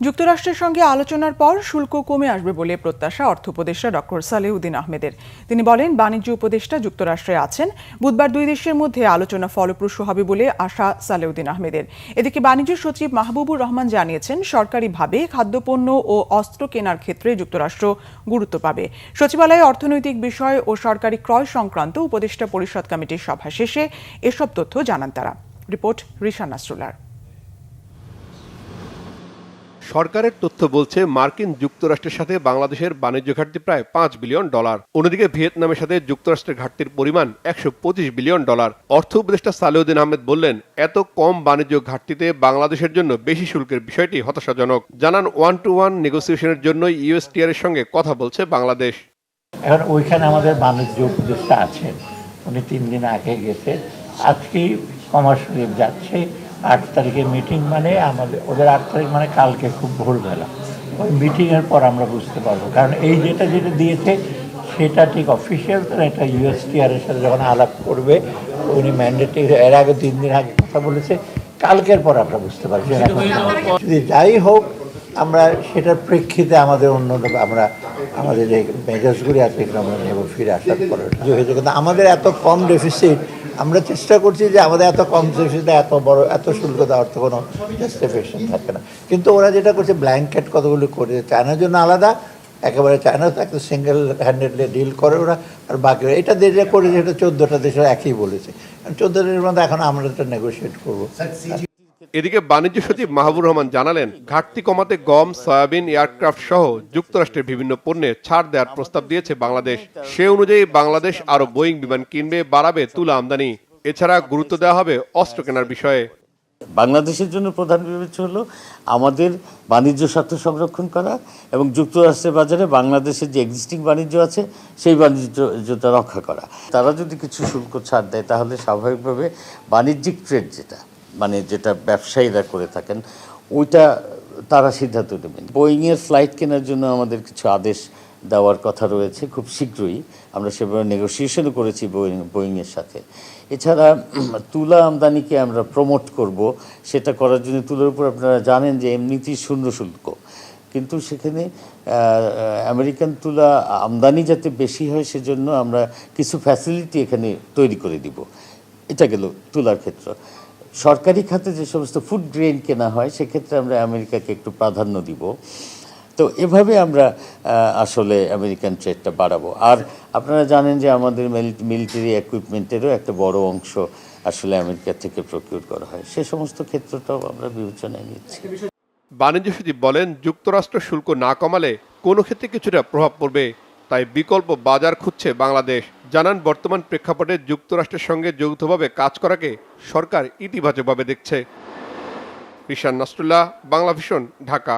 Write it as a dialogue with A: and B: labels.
A: যুক্তরাষ্ট্রের সঙ্গে আলোচনার পর শুল্ক কমে আসবে বলে প্রত্যাশা অর্থ উপদেষ্টা ডক্টর সালেউদ্দিন আহমেদের। তিনি বলেন, বাণিজ্য উপদেষ্টা যুক্তরাষ্ট্রে আছেন। বুধবার দুই দেশের মধ্যে আলোচনা ফলপ্রসূ হবে বলে আশা সালেউদ্দিন আহমেদের। এদিকে বাণিজ্য সচিব মাহবুবুর রহমান জানিয়েছেন, সরকারিভাবে খাদ্যপণ্য ও অস্ত্র কেনার ক্ষেত্রে যুক্তরাষ্ট্র গুরুত্ব পাবে। সচিবালয়ে অর্থনৈতিক বিষয় ও সরকারি ক্রয় সংক্রান্ত উপদেষ্টা পরিষদ কমিটির সভা শেষে এসব তথ্য জানান তারা। রিপোর্ট রিশান নাসরুল্লাহর।
B: সরকারের তথ্য বলছে, মার্কিন যুক্তরাষ্ট্রের সাথে বাংলাদেশের বাণিজ্য ঘাটতি প্রায় $5 বিলিয়ন। অন্যদিকে ভিয়েতনামের সাথে যুক্তরাষ্ট্রের ঘাটতির পরিমাণ $125 বিলিয়ন। অর্থ উপদেষ্টা সালেউদ্দিন আহমেদ বললেন, এত কম বাণিজ্য ঘাটতিতে বাংলাদেশের জন্য বেশি শুল্কের বিষয়টি হতাশাজনক। জানান, 1-to-1 নেগোসিয়েশনের জন্য ইউএসটিআর এর সঙ্গে কথা বলছে বাংলাদেশ।
C: এখন ওইখানে আমাদের বাণিজ্য উপদেষ্টা আছেন, উনি 3 দিন আগে গেছে, আজকেই কমার্স শরীফ যাচ্ছে। 8 তারিখে মিটিং, মানে আমাদের ওদের 8 তারিখ মানে কালকে খুব ভোরবেলা। ওই মিটিংয়ের পর আমরা বুঝতে পারবো, কারণ এই যেটা দিয়েছে সেটা ঠিক অফিসিয়াল তো, এটা ইউএসটিআর এর সাথে যখন আলাপ করবে উনি ম্যান্ডেটে এর আগে 3 দিন আগে কথা বলেছে, কালকের পর আমরা বুঝতে পারছি। যদি যাই হোক, আমরা সেটার প্রেক্ষিতে আমাদের আমরা আমাদের যে মেজাজগুলি আছে এগুলো আমরা নেব, ফিরে আসার পরে হয়েছে। কিন্তু আমাদের এত কম ডেফিসিট, আমরা চেষ্টা করছি যে আমাদের এত কম ডেফিসিটে এত শুল্ক দেওয়ার তো কোনো জাস্টিফিকেশন থাকে না। কিন্তু ওরা যেটা করছে, ব্ল্যাঙ্কেট কতগুলি করে, চায়নার জন্য আলাদা, একেবারে চায়না তো একটা সিঙ্গেল হ্যান্ডেডলি ডিল করে ওরা, আর বাকি এটা দেশে করে, যেটা 14টা দেশের একই বলেছে। 14 দেশের মধ্যে এখন আমরা এটা নেগোশিয়েট করবো।
B: এদিকে বাণিজ্য সচিব মাহবুবুর রহমান জানালেন, ঘাটতি কমাতে গম, সয়াবিন, এয়ারক্রাফট সহ যুক্তরাষ্ট্রের বিভিন্ন পণ্যে ছাড় দেওয়ার প্রস্তাব দিয়েছে বাংলাদেশ। সে অনুযায়ী বাংলাদেশ আরো বোয়িং বিমান কিনবে, বাড়াবে তুলা আমদানি। এছাড়া গুরুত্ব দেওয়া হবে অস্ত্র কেনার বিষয়ে।
D: বাংলাদেশের জন্য প্রধান বিবেচ্য হলো আমাদের বাণিজ্য স্বার্থ সংরক্ষণ করা এবং যুক্তরাষ্ট্রের বাজারে বাংলাদেশের যে এক্সিস্টিং বাণিজ্য আছে সেই বাণিজ্যটা রক্ষা করা। তারা যদি কিছু শুল্ক ছাড় দেয়, তাহলে স্বাভাবিকভাবে বাণিজ্যিক ট্রেড যেটা ব্যবসায়ীরা করে থাকেন, ওইটা তারা সিদ্ধান্ত নেবেন। বোয়িংয়ের ফ্লাইট কেনার জন্য আমাদের কিছু আদেশ দেওয়ার কথা রয়েছে খুব শীঘ্রই। আমরা সেভাবে নেগোসিয়েশনও করেছি বোয়িংয়ের সাথে। এছাড়া তুলা আমদানিকে আমরা প্রমোট করব। সেটা করার জন্য তুলার উপর আপনারা জানেন যে এমনিতেই শূন্য শুল্ক, কিন্তু সেখানে আমেরিকান তুলা আমদানি যাতে বেশি হয় সেজন্য আমরা কিছু ফ্যাসিলিটি এখানে তৈরি করে দিব। এটা গেল তুলার ক্ষেত্র। সরকারি খাতে যে সমস্ত ফুড গ্রেন কেনা হয় সেক্ষেত্রে আমরা আমেরিকাকে একটু প্রাধান্য দিব। তো এভাবে আমরা আসলে আমেরিকান ট্রেডটা বাড়াবো। আর আপনারা জানেন যে আমাদের মিলিটারি ইকুইপমেন্টেরও একটা বড় অংশ আসলে আমেরিকা থেকে প্রকিউর করা হয়। সে সমস্ত ক্ষেত্রটাও আমরা বিবেচনায় নিচ্ছি।
B: বাণিজ্য সচিব বলেন, যুক্তরাষ্ট্র শুল্ক না কমালে কোনো ক্ষেত্রে কিছুটা প্রভাব পড়বে, তাই বিকল্প বাজার খুঁজছে বাংলাদেশ। জানান, বর্তমান প্রেক্ষাপটে যুক্তরাষ্ট্রের সঙ্গে যৌথভাবে কাজ করাকে সরকার ইতিবাচকভাবে দেখছে। রিশান নাসরুল্লাহ, বাংলা ভিশন, ঢাকা।